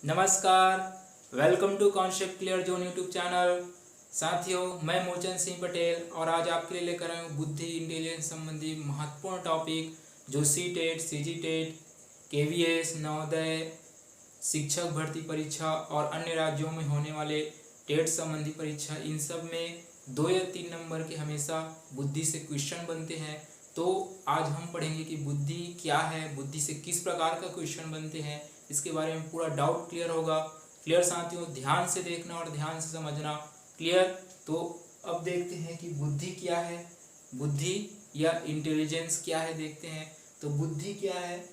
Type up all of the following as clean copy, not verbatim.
नमस्कार, welcome to concept clear zone YouTube channel. साथियों, मैं मोचन सिंह पटेल और आज आपके लिए लेकर आया हूँ बुद्धि इंटेलिजेंस संबंधी महत्वपूर्ण टॉपिक जो सी टेट, सी जी टेट, KVS, नवोदय, शिक्षक भर्ती परीक्षा और अन्य राज्यों में होने वाले टेट संबंधी परीक्षा, इन सब में 2 या 3 नंबर के हमेशा बुद्धि से क्वेश्चन बनते हैं। तो आज हम पढ़ेंगे कि बुद्धि क्या है, बुद्धि से किस प्रकार का क्वेश्चन बनते हैं, इसके बारे में पूरा डाउट क्लियर होगा। क्लियर साथियों, ध्यान से देखना और ध्यान से समझना। क्लियर। तो अब देखते हैं कि बुद्धि क्या है, बुद्धि या इंटेलिजेंस क्या है, देखते हैं। तो बुद्धि क्या है?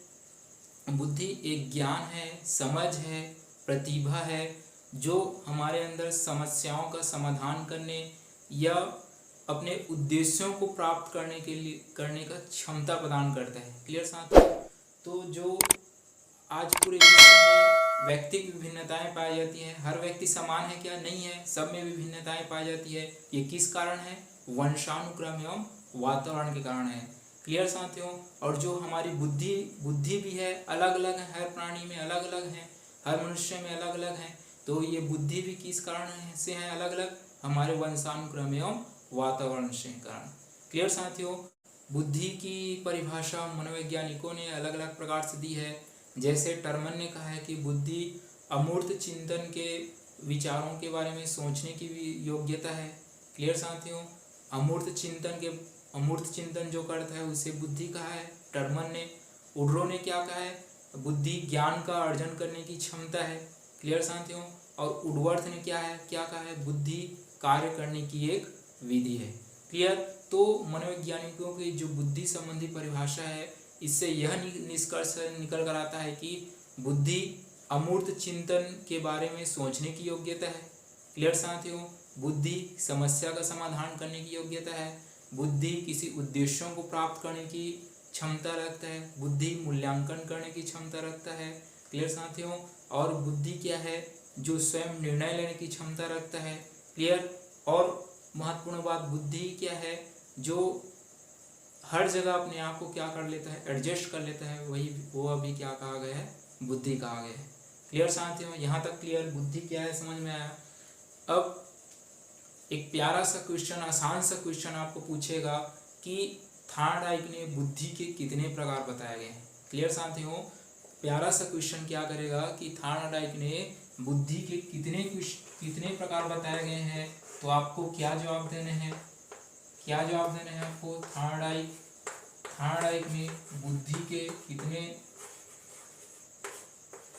बुद्धि एक ज्ञान है, समझ है, प्रतिभा है जो हमारे अंदर समस्याओं का समाधान करने या अपने उद्देश्यों को प्राप्त करने का क्षमता प्रदान करता है। क्लियर साथियों। तो जो आज पूरे विश्व में व्यक्तिगत विभिन्नताएं पाई जाती हैं, हर व्यक्ति समान है क्या? नहीं है, सब में विभिन्नताएं पाई जाती है। ये किस कारण है? वंशानुक्रम एवं वातावरण के कारण है। क्लियर साथियों। और जो हमारी बुद्धि भी है, अलग अलग है, हर प्राणी में अलग अलग है, हर मनुष्य में अलग अलग है। तो ये बुद्धि भी किस कारण से है अलग अलग? हमारे वंशानुक्रम एवं वातावरण से कारण। क्लियर साथियों। बुद्धि की परिभाषा मनोवैज्ञानिकों ने अलग अलग प्रकार से दी है। जैसे टर्मन ने कहा है कि बुद्धि अमूर्त चिंतन के विचारों के बारे में सोचने की भी योग्यता है। क्लियर साथियों। अमूर्त चिंतन जो करता है उसे बुद्धि कहा है टर्मन ने। उड्रो ने क्या कहा है? बुद्धि ज्ञान का अर्जन करने की क्षमता है। क्लियर साथियों। और उडवर्थ ने क्या कहा है? बुद्धि कार्य करने की एक विधि है। क्लियर। तो मनोवैज्ञानिकों की जो बुद्धि संबंधी परिभाषा है, इससे यह निष्कर्ष निकल कर आता है कि बुद्धि अमूर्त चिंतन के बारे में सोचने की योग्यता है। क्लियर साथियों। बुद्धि समस्या का समाधान करने की योग्यता है। बुद्धि किसी उद्देश्यों को प्राप्त करने की क्षमता रखता है। बुद्धि मूल्यांकन करने की क्षमता रखता है। क्लियर साथियों। और बुद्धि क्या है? जो स्वयं निर्णय लेने की क्षमता रखता है। क्लियर। और महत्वपूर्ण बात, बुद्धि क्या है? जो हर जगह अपने आप को क्या कर लेता है? एडजस्ट कर लेता है। वो अभी क्या कहा गया है? बुद्धि कहा गया है। क्लियर साथियों, यहाँ तक क्लियर? बुद्धि क्या है समझ में आया। अब एक प्यारा सा क्वेश्चन, आसान सा क्वेश्चन आपको पूछेगा कि थार्डाइक ने बुद्धि के कितने प्रकार बताए गए हैं। क्लियर साथियों। प्यारा सा क्वेश्चन क्या करेगा कि थार्डाइक ने बुद्धि के कितने प्रकार बताए गए हैं। तो आपको क्या जवाब देने हैं? आपको थार्डाइक में बुद्धि के कितने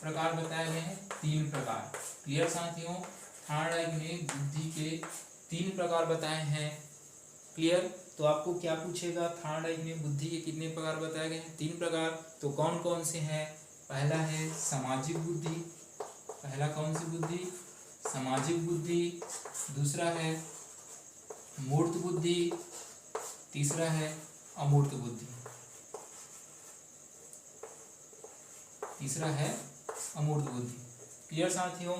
प्रकार बताए गए हैं? 3 प्रकार। क्लियर साथियों। थार्डाइक ने बुद्धि के 3 प्रकार बताए हैं। क्लियर। तो आपको क्या पूछेगा? थार्डाइक ने बुद्धि के कितने प्रकार बताए गए हैं? 3 प्रकार। तो कौन कौन से हैं? पहला है सामाजिक बुद्धि। पहला कौन सी बुद्धि? सामाजिक बुद्धि। दूसरा है मूर्त बुद्धि। तीसरा है अमूर्त बुद्धि। क्लियर साथियों।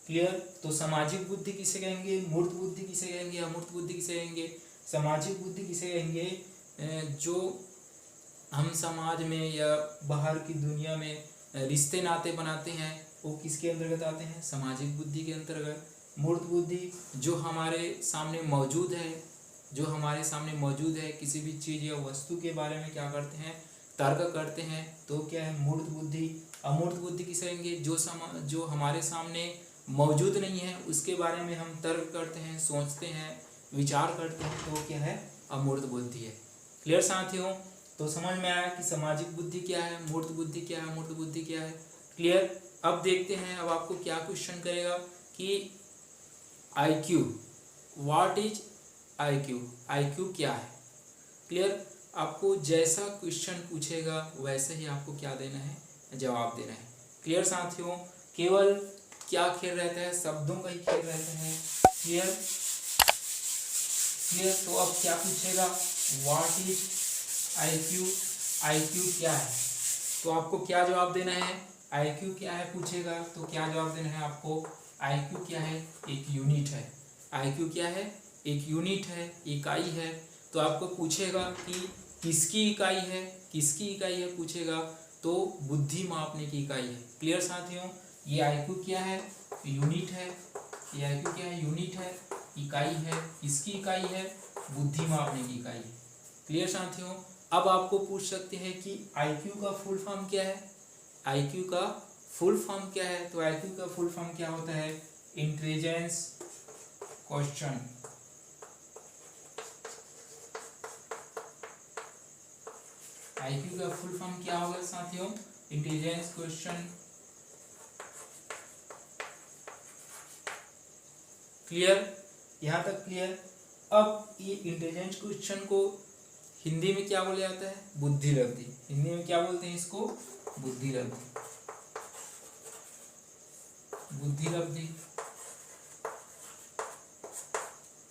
क्लियर। तो सामाजिक बुद्धि किसे कहेंगे? मूर्त बुद्धि किसे कहेंगे? अमूर्त बुद्धि किसे कहेंगे? सामाजिक बुद्धि किसे कहेंगे? जो हम समाज में या बाहर की दुनिया में रिश्ते नाते बनाते हैं, वो किसके अंतर्गत आते हैं? सामाजिक बुद्धि के अंतर्गत। मूर्त बुद्धि जो हमारे सामने मौजूद है, किसी भी चीज़ या वस्तु के बारे में क्या करते हैं? तर्क करते हैं। तो क्या है? मूर्त बुद्धि। अमूर्त बुद्धि किसे कहेंगे? जो हमारे सामने मौजूद नहीं है, उसके बारे में हम तर्क करते हैं, सोचते हैं, विचार करते हैं। तो क्या है? अमूर्त बुद्धि है। क्लियर साथियों। तो समझ में आया कि सामाजिक बुद्धि क्या है, मूर्त बुद्धि क्या है, अमूर्त बुद्धि क्या है। क्लियर। अब देखते हैं, अब आपको क्या क्वेश्चन करेगा कि IQ, व्हाट इज IQ क्या है। क्लियर। आपको जैसा क्वेश्चन पूछेगा वैसे ही आपको क्या देना है? जवाब देना है। क्लियर साथियों। केवल क्या खेल रहता है? शब्दों का ही खेल रहता है। क्लियर। तो अब क्या पूछेगा? व्हाट इज IQ क्या है? तो आपको क्या जवाब देना है? IQ क्या है पूछेगा तो क्या जवाब देना है आपको? IQ क्या है? एक यूनिट है। IQ क्या है? एक यूनिट है, इकाई है। तो आपको पूछेगा कि किसकी इकाई है पूछेगा, तो बुद्धि मापने की इकाई है। क्लियर साथियों। ये आईक्यू क्या है, यूनिट है। ये आईक्यू क्या है, यूनिट है, इकाई है। इसकी इकाई है बुद्धि मापने की इकाई है। क्लियर साथियों। अब आपको पूछ सकते हैं कि आईक्यू का फुल फॉर्म क्या है। आईक्यू का फुल फॉर्म क्या है, तो आईक्यू का फुल फॉर्म क्या होता है, इंटेलिजेंस क्वेश्चन। आईक्यू का फुल फॉर्म क्या होगा साथियों, इंटेलिजेंस क्वेश्चन। क्लियर, यहाँ तक क्लियर। अब ये इंटेलिजेंस क्वेश्चन को हिंदी में क्या बोला जाता है, बुद्धि लब्धि। हिंदी में क्या बोलते हैं इसको, बुद्धि लब्धि, बुद्धि लब्धि।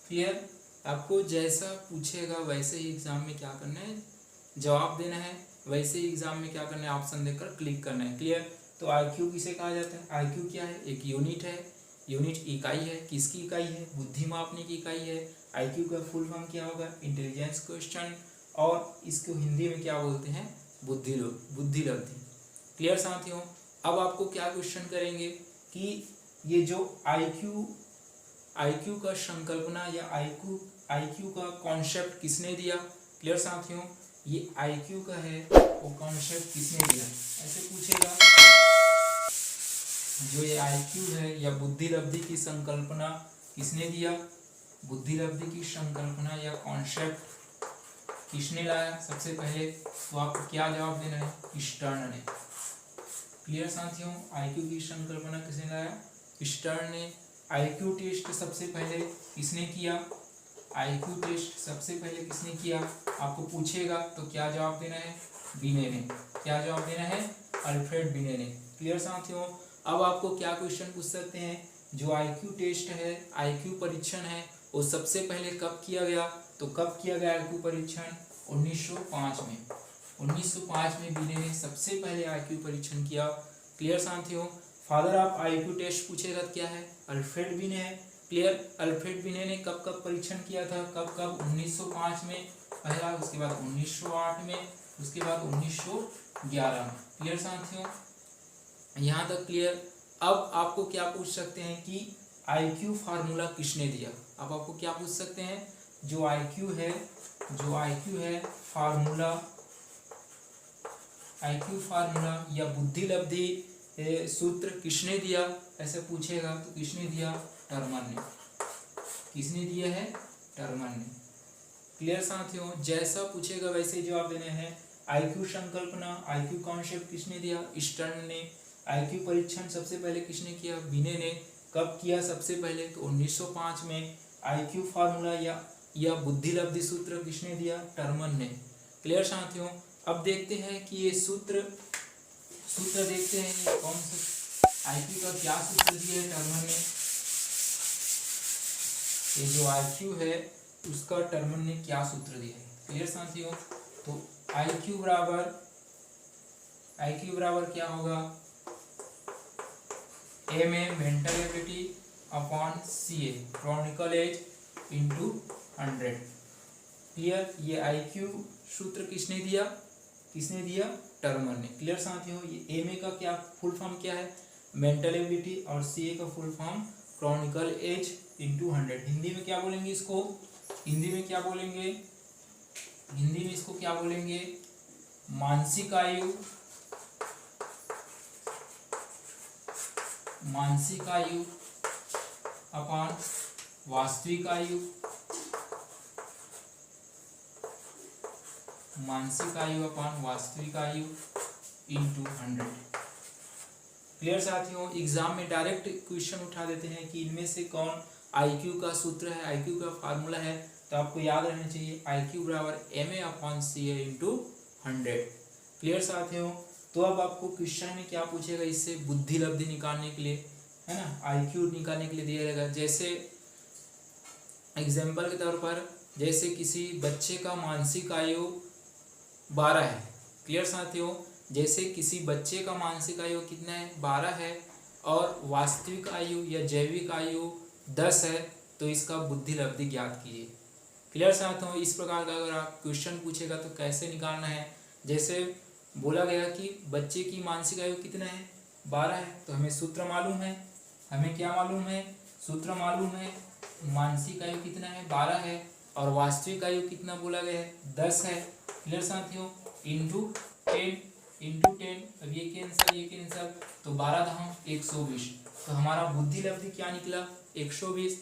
क्लियर। आपको जैसा पूछेगा वैसे ही एग्जाम में क्या करना है, जवाब देना है। वैसे ही एग्जाम में क्या करना है, ऑप्शन देकर क्लिक करना है। क्लियर। तो आईक्यू किसे कहा जाता है, आईक्यू क्या है, एक यूनिट है। यूनिट इकाई है, किसकी इकाई है, बुद्धि मापने की इकाई है। आईक्यू का फुल फॉर्म क्या होगा, इंटेलिजेंस क्वेश्चन। और इसको हिंदी में क्या बोलते हैं, बुद्धि लब्धि। क्लियर साथियों। अब आपको क्या क्वेश्चन करेंगे कि ये जो आईक्यू का संकल्पना या आईक्यू का कॉन्सेप्ट किसने दिया। क्लियर साथियों। ये आईक्यू का है, वो कॉन्सेप्ट किसने दिया, ऐसे पूछेगा। जो ये आईक्यू है या बुद्धि लब्धि की संकल्पना किसने दिया, बुद्धि लब्धि की संकल्पना या कॉन्सेप्ट किसने लाया सबसे पहले, तो आपको क्या जवाब देना है, स्टर्न ने। क्लियर साथियों। आईक्यू की संकल्पना किसने लाया, स्टर्न ने। आईक्यू टेस्ट सबसे पहले किसने किया, आईक्यू टेस्ट सबसे पहले किसने किया, आपको पूछेगा तो क्या जवाब देना है, बिने ने। क्या जवाब देना है, अल्फ्रेड बिने ने। क्लियर साथियों। अब आपको क्या क्वेश्चन पूछ सकते हैं, जो आईक्यू टेस्ट है, आईक्यू परीक्षण है, वो सबसे पहले कब किया गया, तो कब किया गया आईक्यू परीक्षण, 1905 में। 1905 में बिने ने सबसे पहले आईक्यू परीक्षण किया। क्लियर साथियों। फादर ऑफ आईक्यू टेस्ट पूछेगा क्या है, अल्फ्रेड बिने है। क्लियर। अल्फ्रेड बिने ने कब कब परीक्षण किया था, कब कब, 1905 में पहला, उसके बाद 1908 में, उसके बाद 1911 में। क्लियर साथियों। यहाँ तक क्लियर। अब आपको क्या पूछ सकते हैं कि आईक्यू फार्मूला किसने दिया। अब आपको क्या पूछ सकते हैं, जो आईक्यू है फार्मूला, आईक्यू फार्मूला या बुद्धि लब्धि सूत्र किसने दिया, ऐसे पूछेगा तो किसने दिया, टर्मन ने। किसने दिया है, टर्मन ने। क्लियर साथियों। जैसा पूछेगा वैसे जवाब देने हैं। आईक्यू संकल्पना, आईक्यू कॉन्सेप्ट किसने दिया, स्टर्न ने। आईक्यू परीक्षण सबसे पहले किसने किया, बिने ने। कब किया सबसे पहले, तो 1905 में। आईक्यू फार्मूला या बुद्धि लब्धि सूत्र किसने दिया, टर्मन ने। क्लियर साथियों। अब देखते हैं कि ये सूत्र देखते हैं ये कौन सा आईक्यू का क्या सूत्र दिया है टर्मन ने। ये जो आईक्यू है उसका टर्मन ने क्या सूत्र दिया है। क्लियर साथियों। तो आईक्यू बराबर क्या होगा, M A mental ability upon C A chronical age into 100। Clear. ये आईक्यू सूत्र किसने दिया, टर्मन ने। क्लियर साथियों। ये एम ए का क्या फुल फॉर्म क्या है, मेंटल एबिलिटी, और सी ए का full form chronical age into 100। Hindi में क्या बोलेंगे इसको, हिंदी में इसको क्या बोलेंगे, मानसिक आयु अपॉन वास्तविक आयु, मानसिक आयु अपॉन वास्तविक आयु इंटू 100। क्लियर साथियों। एग्जाम में डायरेक्ट क्वेश्चन उठा देते हैं कि इनमें से कौन आईक्यू का सूत्र है, आईक्यू का फार्मूला है, तो आपको याद रहना चाहिए आईक्यू बराबर M A upon C A into 100। Clear साथियों। तो अब आपको क्वेश्चन में क्या पूछेगा, इससे बुद्धि लब्धि निकालने के लिए, है ना, आईक्यू निकालने के लिए दिया जाएगा। जैसे एग्जाम्पल के तौर पर, जैसे किसी बच्चे का मानसिक आयु 12 है। क्लियर साथियों। जैसे किसी बच्चे का मानसिक आयु कितना है, 12 है, और वास्तविक आयु या जैविक आयु 10 है, तो इसका बुद्धि लब्धि ज्ञात कीजिए। क्लियर साथियों। इस प्रकार का अगर आप क्वेश्चन पूछेगा तो कैसे निकालना है, जैसे बोला गया कि बच्चे की मानसिक आयु कितना है, 12 है। तो हमें सूत्र मालूम है, हमें क्या मालूम है, सूत्र मालूम है। मानसिक आयु कितना है, 12 है, और वास्तविक आयु कितना बोला गया है, 10 है। क्लियर साथियों, इंटू 10, अब ये कैंसल, तो 12 धाम 120, तो हमारा बुद्धि लब्धि क्या निकला, 120।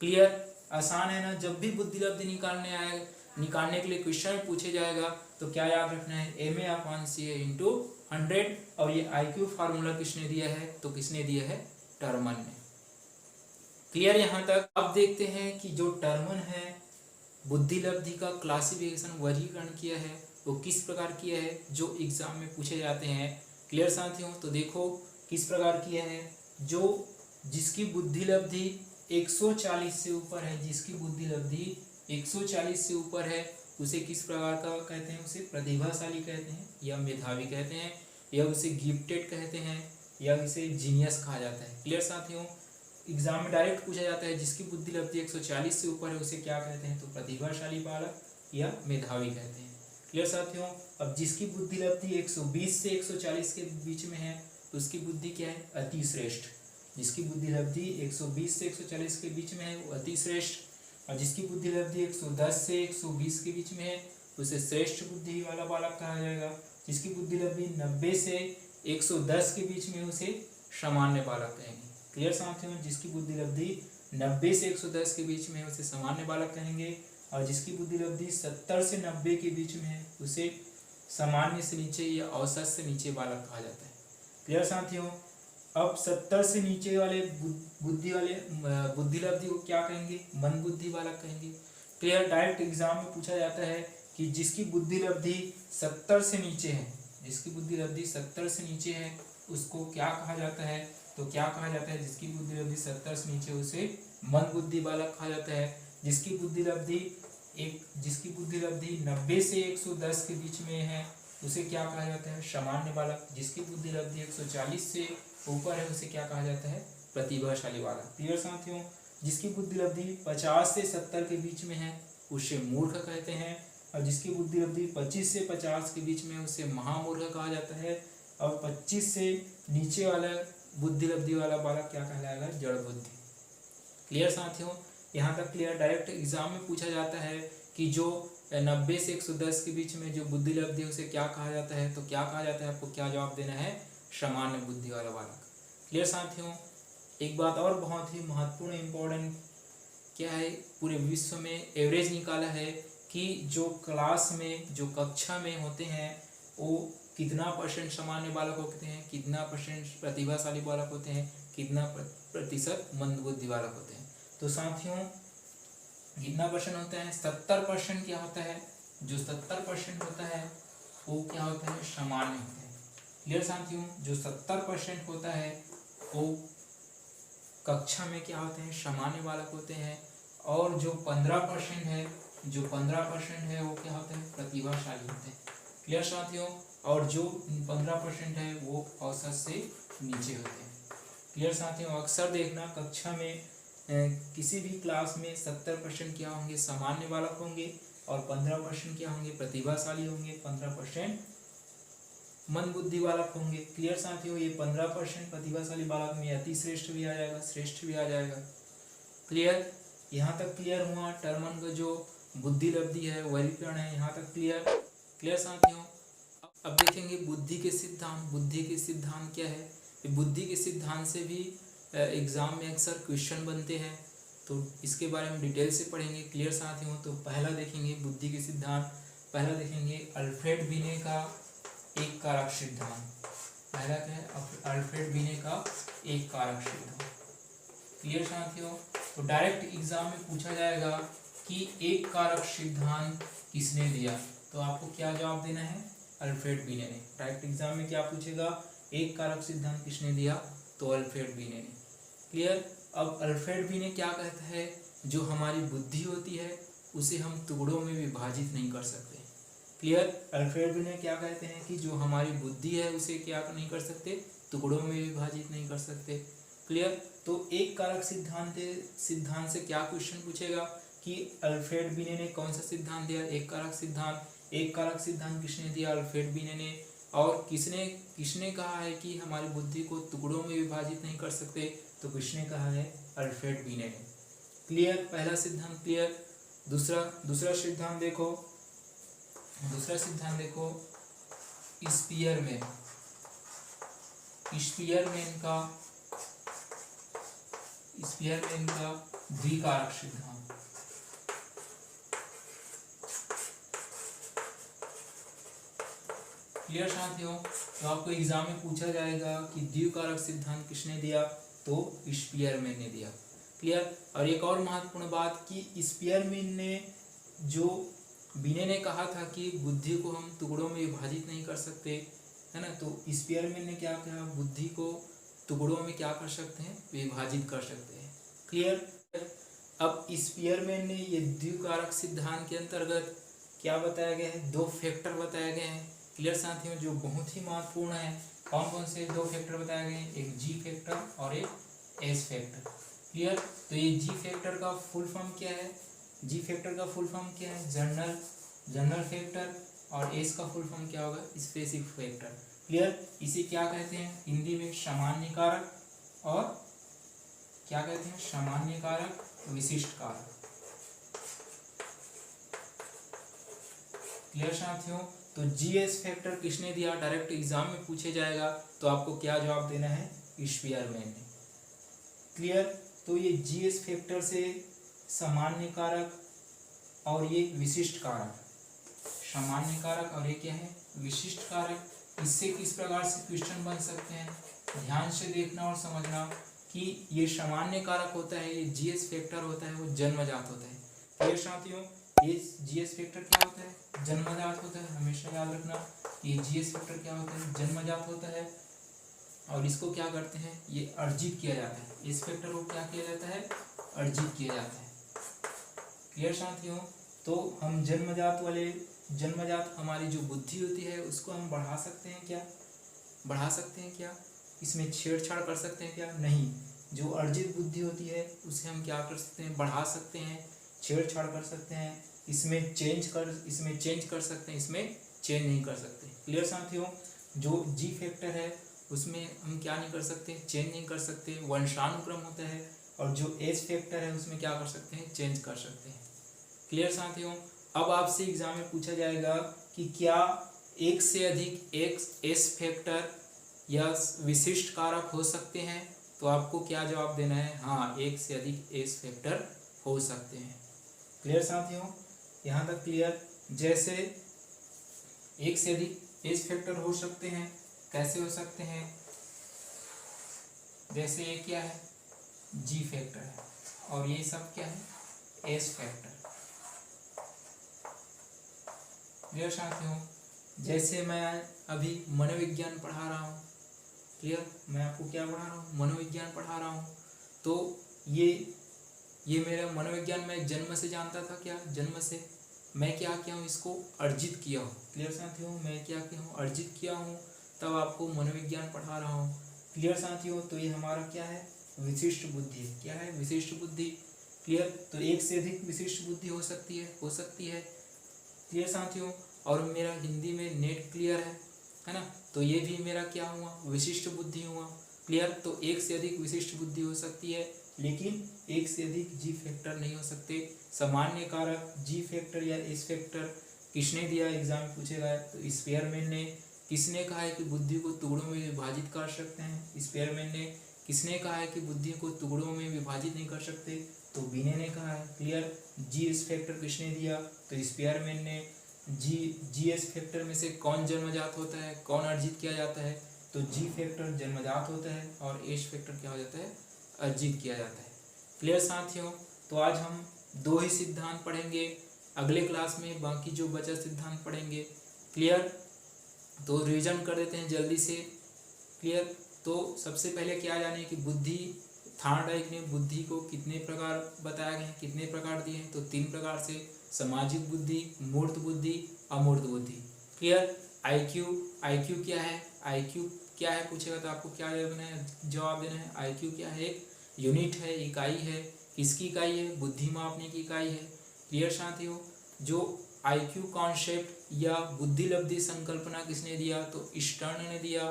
क्लियर, आसान है ना। जब भी बुद्धि लब्धि निकालने के लिए क्वेश्चन पूछे जाएगा तो क्या याद रखना है, MA/CA इंटू 100। और ये IQ फार्मूला किसने दिया है, तो किसने दिया है, टर्मन ने। क्लियर यहाँ तक। अब देखते हैं कि जो टर्मन है बुद्धि लब्धि का क्लासिफिकेशन वर्गीकरण किया है वो किस प्रकार किया है, जो एग्जाम में पूछे जाते हैं। क्लियर साथियों, तो देखो किस प्रकार किया है। जो जिसकी बुद्धि लब्धि 140 से ऊपर है, जिसकी बुद्धि लब्धि 140 से ऊपर है, उसे किस प्रकार का कहते हैं, उसे प्रतिभाशाली कहते हैं, या मेधावी कहते हैं, या उसे गिफ्टेड कहते हैं, या उसे जीनियस कहा जाता है। क्लियर साथियों, एग्जाम में डायरेक्ट पूछा जाता है जिसकी बुद्धि लब्धि 140 से ऊपर है उसे क्या कहते हैं, तो प्रतिभाशाली बालक या मेधावी कहते हैं। क्लियर साथियों, अब जिसकी बुद्धि लब्धि 120 से 140 के बीच में है तो उसकी बुद्धि क्या है, अति श्रेष्ठ। जिसकी बुद्धि लब्धि 120 से 140 के बीच में है वो अति श्रेष्ठ, और जिसकी बुद्धि लब्धि 110 से 120 के बीच में है उसे श्रेष्ठ बुद्धि वाला बालक कहा जाएगा। जिसकी बुद्धि लब्धि 90 से 110 के बीच में उसे सामान्य बालक कहेंगे। क्लियर साथियों, जिसकी बुद्धि लब्धि 90 से 110 के बीच में है उसे सामान्य बालक कहेंगे, और जिसकी बुद्धि लब्धि 70 से 90 के बीच में है उसे सामान्य से नीचे या औसत से नीचे बालक कहा जाता है। क्लियर साथियों, अब 70 से नीचे वाले बुद्धि लब्धि को क्या कहेंगे, मंद बुद्धि बालक कहेंगे। क्लियर, डायरेक्ट एग्जाम में पूछा जाता है कि जिसकी बुद्धि लब्धि 70 से नीचे है, जिसकी बुद्धि लब्धि 70 से नीचे है उसको क्या कहा जाता है, तो क्या कहा जाता है, जिसकी बुद्धि लब्धि 70 से नीचे उसे मंद बुद्धि बालक कहा जाता है। जिसकी बुद्धि लब्धि 90 से 110 के बीच में है उसे क्या कहा जाता है, सामान्य बालक। जिसकी बुद्धि लब्धि 140 से ऊपर है उसे क्या कहा जाता है, प्रतिभाशाली बालक। क्लियर साथियों, जिसकी बुद्धि लब्धि 50 से 70 के बीच में है उसे मूर्ख कहते हैं, और जिसकी बुद्धि लब्धि 25 से 50 के बीच में उसे महामूर्ख कहा जाता है, और 25 से नीचे वाला बुद्धि लब्धि वाला बालक क्या कहलाएगा, जड़ बुद्धि। क्लियर साथियों, यहाँ तक क्लियर। डायरेक्ट एग्जाम में पूछा जाता है कि जो 90 से 110 के बीच में जो बुद्धि लब्धि है उसे क्या कहा जाता है, तो क्या कहा जाता है, आपको क्या जवाब देना है, सामान्य बुद्धि वाला बालक। क्लियर साथियों, एक बात और बहुत ही महत्वपूर्ण इम्पोर्टेंट क्या है, पूरे विश्व में एवरेज निकाला है कि जो क्लास में जो कक्षा में होते हैं वो कितना % सामान्य बालक होते हैं, कितना % प्रतिभाशाली बालक होते हैं, कितना प्रतिशत मंद बुद्धि बालक होते हैं। तो साथियों कितना % होता है, 70% क्या होता है, जो 70% होता है वो क्या होता है, सामान्य होता है। क्लियर साथियों, जो 70% होता है वो कक्षा में क्या होते हैं, सामान्य बालक होते हैं, और जो 15% है, जो 15% है वो क्या होते हैं, प्रतिभाशाली होते हैं। क्लियर साथियों, और जो 15% है वो औसत से नीचे होते हैं। क्लियर साथियों, अक्सर देखना कक्षा में किसी भी क्लास में 70% क्या होंगे, सामान्य बालक होंगे, और 15% क्या होंगे, प्रतिभाशाली होंगे, 15% मंद बुद्धि बालक होंगे। क्लियर साथियों, ये 15% प्रतिभाशाली बालक में अति श्रेष्ठ भी आ जाएगा, श्रेष्ठ भी आ जाएगा। क्लियर, यहाँ तक क्लियर हुआ। टर्मन का जो बुद्धि लब्धि है वर्गीकरण है, यहाँ तक क्लियर। क्लियर साथियों, अब देखेंगे बुद्धि के सिद्धांत। बुद्धि के सिद्धांत क्या है, बुद्धि के सिद्धांत से भी एग्जाम में अक्सर क्वेश्चन बनते हैं, तो इसके बारे में डिटेल से पढ़ेंगे। क्लियर साथियों, तो पहला देखेंगे बुद्धि के सिद्धांत, पहला देखेंगे अल्फ्रेड बिने का एक कारक सिद्धांत। पहला क्या है, अल्फ्रेड बिने का एक कारक सिद्धांत। क्लियर साथियों, तो डायरेक्ट एग्जाम में पूछा जाएगा कि एक कारक सिद्धांत किसने दिया, तो आपको क्या जवाब देना है, अल्फ्रेड बिने ने। डायरेक्ट एग्जाम में क्या पूछेगा, एक कारक सिद्धांत किसने दिया, तो अल्फ्रेड बिने ने। क्लियर, अब अल्फ्रेड बिने क्या कहता है, जो हमारी बुद्धि होती है उसे हम टुकड़ों में विभाजित नहीं कर सकते। क्लियर, अल्फ्रेड बिने क्या कहते हैं कि जो हमारी बुद्धि है उसे क्या नहीं कर सकते, टुकड़ों में विभाजित नहीं कर सकते। क्लियर, तो एक कारक सिद्धांत से क्या क्वेश्चन पूछेगा कि अल्फ्रेड बिने ने कौन सा सिद्धांत दिया, एक कारक सिद्धांत। एक कारक सिद्धांत किसने दिया, अल्फ्रेड बिने ने। और किसने किसने कहा है कि हमारी बुद्धि को टुकड़ों में विभाजित नहीं कर सकते, तो किसने कहा है, अल्फ्रेड बीने ने। क्लियर, पहला सिद्धांत क्लियर। दूसरा सिद्धांत देखो, स्पीयरमैन का द्विकारक सिद्धांत। क्लियर साथियों, तो आपको एग्जाम में पूछा जाएगा कि द्विकारक सिद्धांत किसने दिया, तो स्पीयरमैन ने दिया। क्लियर। और एक और महत्वपूर्ण बात कि स्पीयरमैन ने जो बीने ने कहा था कि बुद्धि को हम टुकड़ों में विभाजित नहीं कर सकते, है ना, तो स्पीयरमैन ने क्या कहा, बुद्धि को टुकड़ों में क्या कर सकते हैं, विभाजित कर सकते हैं। क्लियर। अब स्पीयरमैन ने ये द्विकारक सिद्धांत के अंतर्गत क्या बताया गया है, 2 फैक्टर बताए गए हैं। क्लियर साथियों, जो बहुत ही महत्वपूर्ण है। कौन कौन से 2 फैक्टर बताए गए हैं, एक जी फैक्टर और एक एस फैक्टर। क्लियर। तो ये जी फैक्टर का फुल फॉर्म क्या है, जनरल फैक्टर, और एस का फुल फॉर्म क्या होगा, स्पेसिफिक फैक्टर। क्लियर। इसे क्या कहते हैं हिंदी में, सामान्य कारक, और क्या कहते हैं, सामान्य कारक, विशिष्ट कारक। क्लियर साथियों, तो जीएस फैक्टर किसने दिया, डायरेक्ट एग्जाम में पूछे जाएगा, तो आपको क्या जवाब देना है, स्पीयरमैन ने। क्लियर। तो ये जीएस फैक्टर से सामान्य कारक और ये विशिष्ट कारक, सामान्य कारक और ये क्या है, विशिष्ट कारक। इससे किस प्रकार से क्वेश्चन बन सकते हैं, ध्यान से देखना और समझना कि ये सामान्य कारक होता है, ये जीएस फैक्टर होता है, वो जन्मजात होता है। क्लियर साथियों, ये जीएस फैक्टर क्या होता है, जन्मजात होता है, हमेशा याद रखना। ये जीएस फैक्टर क्या होता है, जन्मजात होता है, और इसको क्या करते हैं, ये अर्जित किया जाता है। इस फैक्टर को क्या किया जाता है, अर्जित किया जाता है। क्लियर साथियों, तो हम जन्मजात हमारी जो बुद्धि होती है उसको हम बढ़ा सकते हैं क्या, इसमें छेड़छाड़ कर सकते हैं क्या, नहीं। जो अर्जित बुद्धि होती है उसे हम क्या कर सकते हैं, बढ़ा सकते हैं, छेड़छाड़ कर सकते हैं, इसमें चेंज कर सकते हैं, इसमें चेंज नहीं कर सकते। क्लियर साथियों, जो जी फैक्टर है उसमें हम क्या नहीं कर सकते, चेंज नहीं कर सकते, वंशानुक्रम होता है। और जो एस फैक्टर है उसमें क्या कर सकते हैं, चेंज कर सकते हैं। क्लियर साथियों, अब आपसे एग्जाम में पूछा जाएगा कि क्या एक से अधिक एस फैक्टर या विशिष्ट कारक हो सकते हैं, तो आपको क्या जवाब देना है, हाँ, एक से अधिक एस फैक्टर हो सकते हैं। क्लियर साथियों, यहाँ तक क्लियर। जैसे एक से अधिक एस फैक्टर हो सकते हैं, कैसे हो सकते हैं, जैसे ये क्या है, जी फैक्टर है, और ये सब क्या है, एस फैक्टर। क्लियर साथियों, जैसे मैं अभी मनोविज्ञान पढ़ा रहा हूँ, क्लियर, मैं आपको क्या पढ़ा रहा हूँ, मनोविज्ञान पढ़ा रहा हूँ, तो ये मेरा मनोविज्ञान मैं जन्म से जानता था, क्या, जन्म से मैं क्या किया हूँ, इसको अर्जित किया हूँ। क्लियर साथियों, मैं क्या किया हूँ, अर्जित किया हूँ, तब आपको मनोविज्ञान पढ़ा रहा हूँ। क्लियर साथियों, तो ये हमारा क्या है, विशिष्ट बुद्धि। क्या है, विशिष्ट बुद्धि। क्लियर। तो एक से अधिक विशिष्ट बुद्धि हो सकती है। क्लियर साथियों, और मेरा हिंदी में नेट क्लियर है ना, तो ये भी मेरा क्या हुआ, विशिष्ट बुद्धि हुआ। क्लियर। तो एक से अधिक विशिष्ट बुद्धि हो सकती है, लेकिन एक से अधिक जी फैक्टर नहीं हो सकते। सामान्य कारक जी फैक्टर या एस फैक्टर किसने दिया, एग्जाम में पूछेगा, तो स्पीयरमैन ने। किसने कहा है कि बुद्धि को टुकड़ों में विभाजित कर सकते हैं, स्पीयरमैन ने। किसने कहा है कि बुद्धि को टुकड़ों में विभाजित नहीं कर सकते, तो बीने ने कहा है। क्लियर। जी एस फैक्टर किसने दिया, तो स्पीयरमैन ने। जी एस फैक्टर में से कौन जन्मजात होता है, कौन अर्जित किया जाता है, तो जी फैक्टर जन्मजात होता है, और एस फैक्टर क्या हो जाता है, अर्जित किया जाता है। क्लियर साथियों, तो आज हम 2 ही सिद्धांत पढ़ेंगे, अगले क्लास में बाकी जो बचा सिद्धांत पढ़ेंगे। क्लियर। तो रिवीजन कर देते हैं जल्दी से। क्लियर। तो सबसे पहले क्या जाने कि बुद्धि, थॉर्नडाइक ने बुद्धि को कितने प्रकार बताया गए हैं, कितने प्रकार दिए हैं, तो 3 प्रकार से, सामाजिक बुद्धि, मूर्त बुद्धि, अमूर्त बुद्धि। क्लियर। आईक्यू क्या है पूछेगा तो आपको क्या जवाब देना है। आईक्यू क्या है, एक यूनिट है, इकाई है। किसकी इकाई है, बुद्धि मापने की इकाई है। क्लियर साथियों, जो आईक्यू कॉन्सेप्ट या बुद्धिलब्धि संकल्पना किसने दिया? तो स्टर्न ने दिया।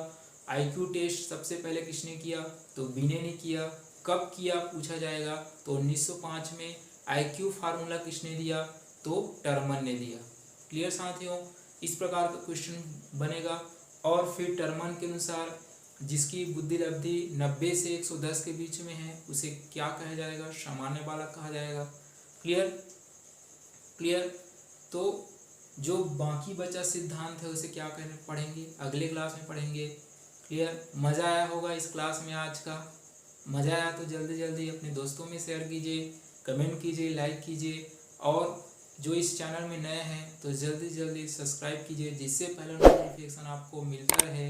आईक्यू टेस्ट सबसे पहले किसने किया? तो बिने ने किया। कब किया पूछा जाएगा, तो 1905 में। आईक्यू फार्मूला किसने दिया? तो टर्मन ने दिया। क्लियर साथियों, इस प्रकार का क्वेश्चन बनेगा। और फिर टर्मन के अनुसार जिसकी बुद्धिलब्धि 90 से 110 के बीच में है उसे क्या कहा जाएगा? सामान्य बालक कहा जाएगा। क्लियर। तो जो बाकी बचा सिद्धांत है उसे क्या कहने पढ़ेंगे, अगले क्लास में पढ़ेंगे। क्लियर। मज़ा आया होगा इस क्लास में आज का। मज़ा आया तो जल्दी जल्दी अपने दोस्तों में शेयर कीजिए, कमेंट कीजिए, लाइक कीजिए। और जो इस चैनल में नए हैं तो जल्दी जल्दी सब्सक्राइब कीजिए, जिससे पहले नोटिफिकेशन आपको मिलता रहे।